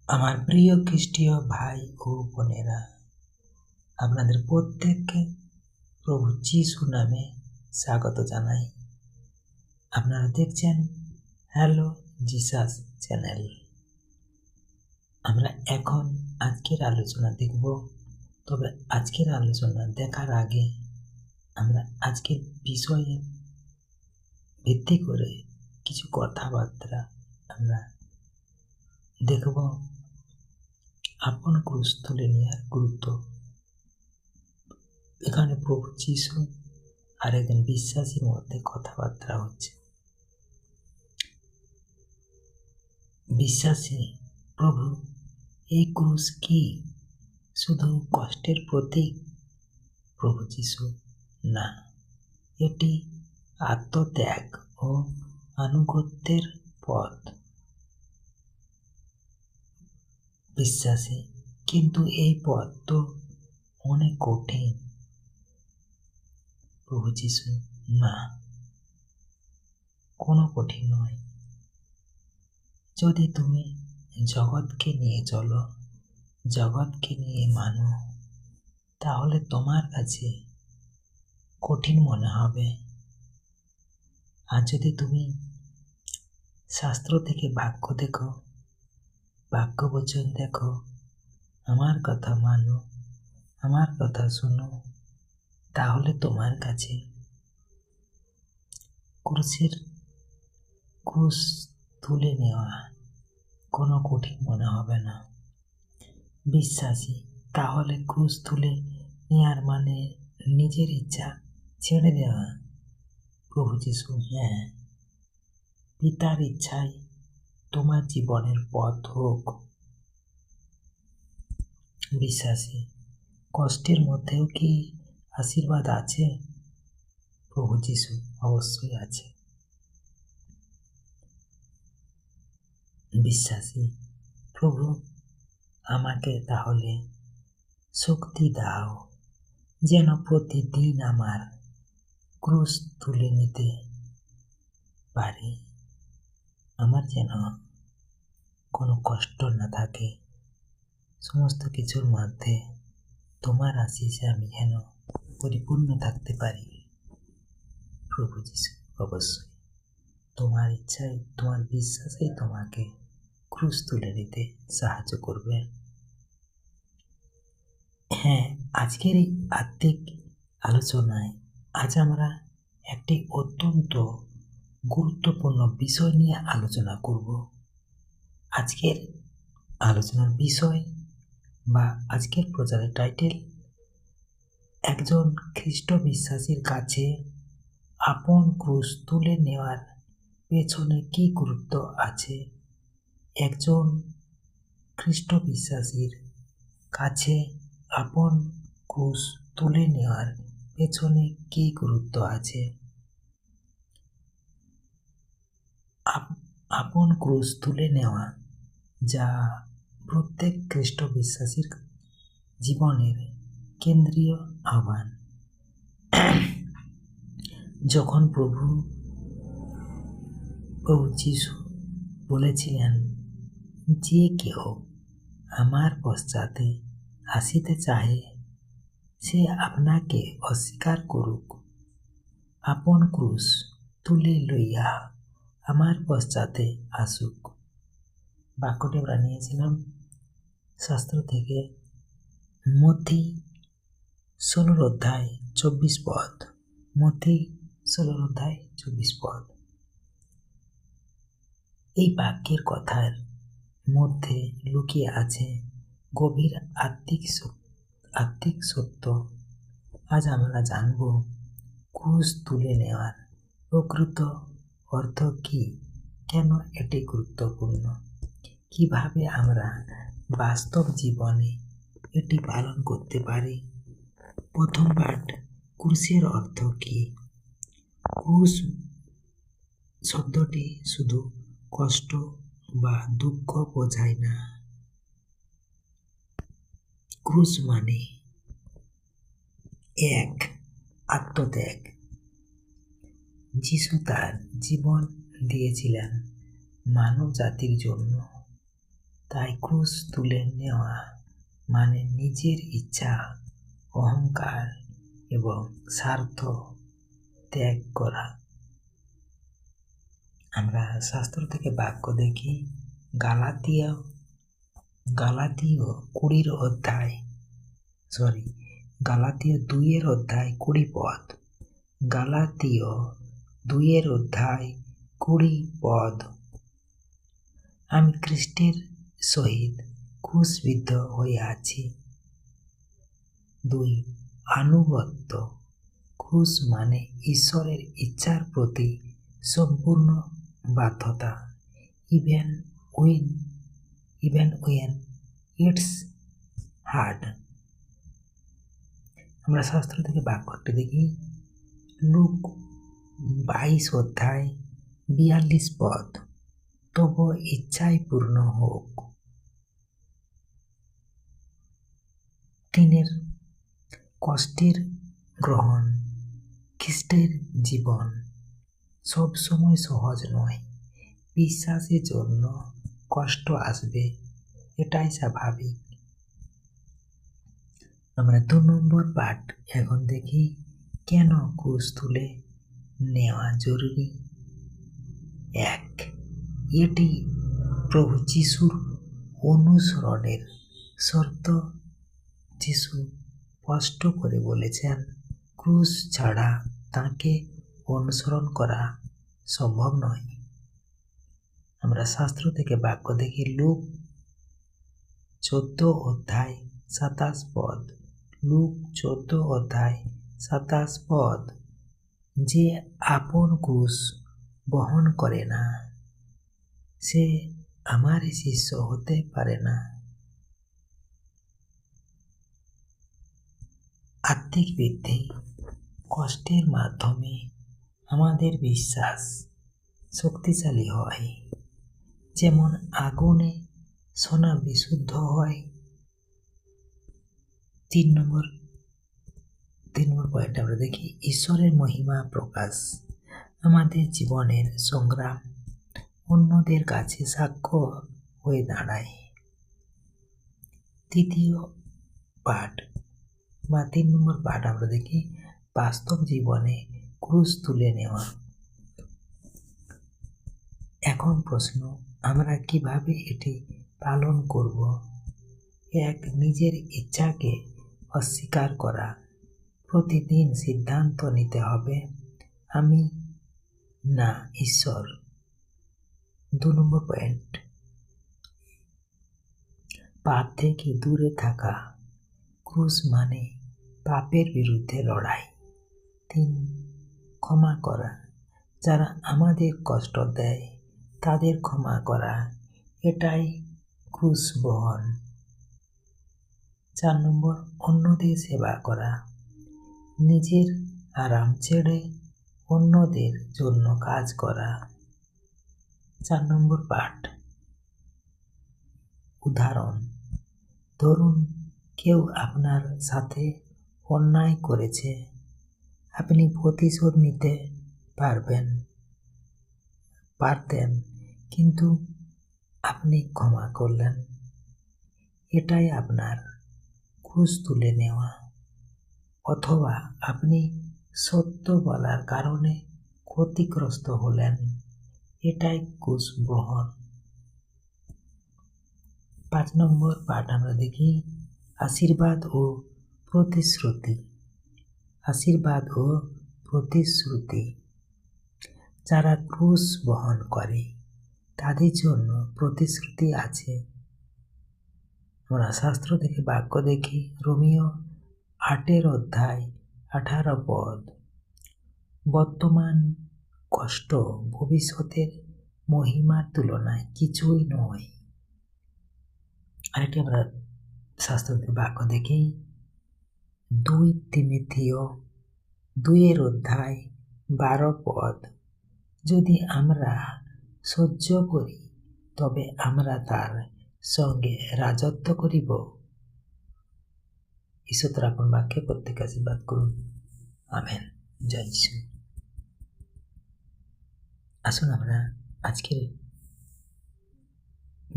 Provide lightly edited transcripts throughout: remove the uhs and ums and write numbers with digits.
আমার প্রিয় খ্রিস্টীয় ভাই ও বোনেরা, আপনাদের প্রত্যেককে প্রভু যিশু নামে স্বাগত জানাই। আপনারা দেখছেন হ্যালো জিসাস চ্যানেল। আমরা এখন আজকের আলোচনা দেখব। তবে আজকের আলোচনা দেখার আগে আমরা আজকের বিষয়ে ভিত্তি করে কিছু কথাবার্তা আমরা দেখব। আপন ক্রুশ তুলে নেওয়ার গুরুত্ব। এখানে প্রভু যিশু আর একজন বিশ্বাসীর মধ্যে কথাবার্তা হচ্ছে। বিশ্বাসী প্রভু, এই ক্রুশ কি শুধু কষ্টের প্রতীক? প্রভু যিশু, না, এটি আত্মত্যাগ ও আনুগত্যের পথ। বিশ্বাসী, কিন্তু এই পথ তো অনেক কঠিন। প্রভু যিশু, না, কোনো কঠিন নয়। যদি তুমি জগৎকে নিয়ে চলো, জগৎকে নিয়ে মানো, তাহলে তোমার কাছে কঠিন মনে হবে। আর যদি তুমি শাস্ত্র থেকে বাক্য দেখো, বাক্য বচন দেখো, আমার কথা মানো, আমার কথা শোনো, তাহলে তোমার কাছে ক্রুশ তুলে নেওয়া কোনো কঠিন মনে হবে না। বিশ্বাসী, তাহলে ক্রুশ তুলে নেওয়ার মানে নিজের ইচ্ছা ছেড়ে দেওয়া? প্রভু যিশু, হ্যাঁ, পিতার ইচ্ছায় তোমার জীবনের পথ হোক। বিশ্বাসী, কষ্টের মধ্যেও কি আশীর্বাদ আছে? প্রভু যিশু, অবশ্যই আছে। বিশ্বাসী, প্রভু, আমাকে তাহলে শক্তি দাও যেন প্রতিদিন আমার ক্রুশ তুলে নিতে পারি। আমার যেন কোনো কষ্ট না থাকে। সমস্ত কিছুর মধ্যে তোমার আশিসে আমি যেন পরিপূর্ণ থাকতে পারি। প্রভু যিশু, অবশ্যই তোমার ইচ্ছাই, তোমার বিশ্বাসেই তোমাকে ক্রুশ তুলে নিতে সাহায্য করবে। হ্যাঁ, আজকের এই আত্মিক আলোচনায় আজ আমরা একটি অত্যন্ত গুরুত্বপূর্ণ বিষয় নিয়ে আলোচনা করব। আজকের আলোচনার বিষয় বা আজকের প্রচারের টাইটেল, একজন খ্রিস্ট বিশ্বাসীর কাছে আপন ক্রুশ তুলে নেওয়ার পেছনে কি গুরুত্ব আছে। একজন খ্রিস্ট বিশ্বাসীর কাছে আপন ক্রুশ তুলে নেওয়ার পেছনে কি গুরুত্ব আছে। আপন ক্রুশ তুলে নেওয়া যা প্রত্যেক খ্রিস্ট বিশ্বাসীর জীবনের কেন্দ্রীয় আহ্বান। যখন প্রভু যিশু বলেছিলেন, যে কেউ আমার পশ্চাতে আসিতে চাহে সে আপনাকে অস্বীকার করুক, আপন ক্রুশ তুলে লইয়া আমার পশ্চাতে আসুক। বাক্যটি আমরা নিয়েছিলাম শাস্ত্র থেকে, মথি 16 অধ্যায় 24 পদ। মথি 16 অধ্যায় 24 পদ। এই বাক্যের কথার মধ্যে লুকিয়ে আছে গভীর আত্মিক সত্য। আজ আমরা জানব ক্রুশ তুলে নেওয়ার প্রকৃত অর্থ কি, কেন এটি গুরুত্বপূর্ণ, কিভাবে আমরা বাস্তব জীবনে এটি পালন করতে পারি। প্রথম পাঠ, ক্রুশের অর্থ কি? ক্রুশ শব্দটি শুধু কষ্ট বা দুঃখ বোঝায় না। ক্রুশ মানে এক, আত্মত্যাগ। যিশু তার জীবন দিয়েছিলেন মানব জাতির জন্য। তাই ক্রুশ তুলে নেওয়া মানে নিজের ইচ্ছা, অহংকার এবং স্বার্থ ত্যাগ করা। আমরা শাস্ত্র থেকে বাক্য দেখি গালাতীয় 2 অধ্যায় 20 পদ। আমি খ্রিস্টের সহিত ক্রুশবিদ্ধ হইয়াছি। 2 আনুগত্য। ক্রুশ মানে ঈশ্বরের ইচ্ছার প্রতি সম্পূর্ণ বাধ্যতা, ইভেন when ইটস হার্ড। আমরা শাস্ত্র থেকে বাক্যটি দেখি লুক 22 অধ্যায় 42 পদ। তবু ইচ্ছাই পূর্ণ হোক। 3 কষ্টের গ্রহণ। খ্রিস্টের জীবন সবসময় সহজ নয়। বিশ্বাসের জন্য কষ্ট আসবে, এটাই স্বাভাবিক। আমরা 2 পাঠ এখন দেখি কেন ক্রুশ তুলে নেওয়া জরুরি। 1 এটি প্রভু যিশুর অনুসরণের শর্ত। যিশু স্পষ্ট করে বলেছেন ক্রুশ ছাড়া তাকে অনুসরণ করা সম্ভব নয়। আমরা শাস্ত্র থেকে বাক্য দেখি লুক 14 অধ্যায় 27 পদ। লুক 14 অধ্যায় 27 পদ। যে আপন ক্রুশ বহন করে না, সে আমার শিষ্য হতে পারে না। আত্মিক বৃদ্ধি। কষ্টের মাধ্যমে আমাদের বিশ্বাস শক্তিশালী হয়, যেমন আগুনে সোনা বিশুদ্ধ হয়। 3 নম্বর পয়েন্ট আমরা দেখি ঈশ্বরের মহিমা প্রকাশ। আমাদের জীবনের সংগ্রাম অন্যদের কাছে সাক্ষ্য হয়ে দাঁড়ায়। 3 নম্বর পাঠ আমরা দেখি বাস্তব জীবনে ক্রুশ তুলে নেওয়া। এখন প্রশ্ন, আমরা কিভাবে এটি পালন করব? 1 নিজের ইচ্ছাকে অস্বীকার করা। প্রতিদিন সিদ্ধান্ত নিতে হবে, আমি না ঈশ্বর। 2 নম্বর পয়েন্ট, পাপ থেকে দূরে থাকা। ক্রুশ মানে পাপের বিরুদ্ধে লড়াই। 3 ক্ষমা করা। যারা আমাদের কষ্ট দেয় তাদের ক্ষমা করা, এটাই ক্রুশ বহন। 4 নম্বর অন্যদের সেবা করা। নিজের আরাম ছেড়ে অন্যদের জন্য কাজ করা। 4 নম্বর পাঠ উদাহরণ। ধরুন কেউ আপনার সাথে অন্যায় করেছে, আপনি প্রতিশোধ নিতে পারতেন, কিন্তু আপনি ক্ষমা করলেন। এটাই আপনার ক্রুশ তুলে নেওয়া। অথবা আপনি সত্য বলার কারণে ক্ষতিগ্রস্ত হলেন, এটাই ক্রুশ বহন। 5 নম্বর পাঠ আমরা দেখি আশীর্বাদ ও প্রতিশ্রুতি। যারা ক্রুশ বহন করে তাদের জন্য প্রতিশ্রুতি আছে। আমরা শাস্ত্র থেকে বাক্য দেখি রোমিও 8 অধ্যায় 18 পদ। বর্তমান কষ্ট ভবিষ্যতের মহিমার তুলনায় কিছুই নয়। আরেকটি আমরা শাস্ত্র থেকে বাক্য দেখি 2 তিমোথেয় 2 অধ্যায় 12 পদ। যদি আমরা সহ্য করি তবে আমরা তার সঙ্গে রাজত্ব করিব। ঈশ্বর তার আপন বাক্যে প্রত্যেক আশীর্বাদ করুন, আমেন। জয় যিশু। আসুন আমরা আজকের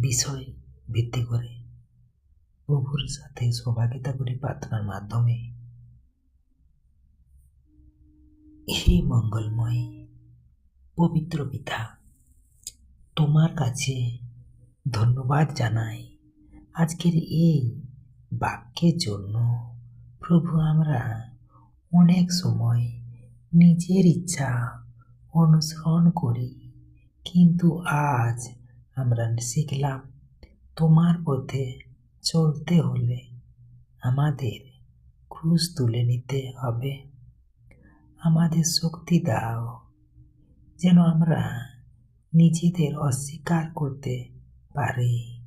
বিষয় ভিত্তি করে প্রভুর সাথে সহভাগিতা করি প্রার্থনার মাধ্যমে। হে মঙ্গলময় পবিত্র পিতা, তোমার কাছে ধন্যবাদ জানাই আজকের এই বাক্যের জন্য। প্রভু, আমরা অনেক সময় নিজের ইচ্ছা অনুসরণ করি, কিন্তু আজ আমরা শিখলাম তোমার পথে চলতে হলে আমাদের ক্রুশ তুলে নিতে হবে। আমাদের শক্তি দাও যেন আমরা নিজেদের অস্বীকার করতে পারি,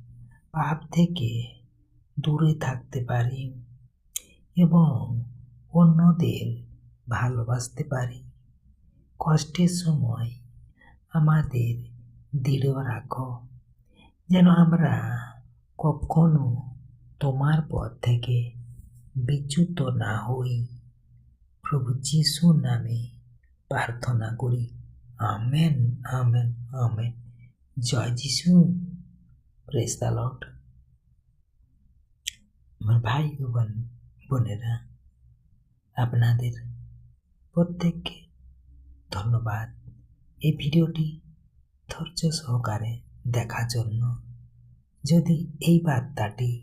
পাপ থেকে দূরে থাকতে পারি এবং অন্যদের ভালোবাসতে পারি। কষ্টের সময় আমাদের দৃঢ় রাখো যেন আমরা কখনো তোমার পথ থেকে বিচ্যুত না হই। প্রভু যিশুর নামে প্রার্থনা করি, আমেন, আমেন, আমেন। জয় যিশু। Praise the lord. আমার ভাই ও বোনেরা, আপনাদের প্রত্যেককে ধন্যবাদ এই ভিডিওটি ধৈর্য সহকারে দেখার জন্য। যদি এই বার্তাটি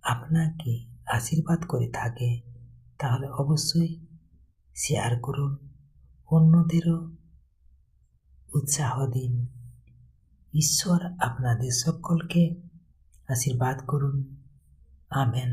আপনাকে আশীর্বাদ করে থাকে তাহলে অবশ্যই শেয়ার করুন, অন্যদেরও উৎসাহ দিন। ঈশ্বর আপনাদের সকলকে আশীর্বাদ করুন। আমেন।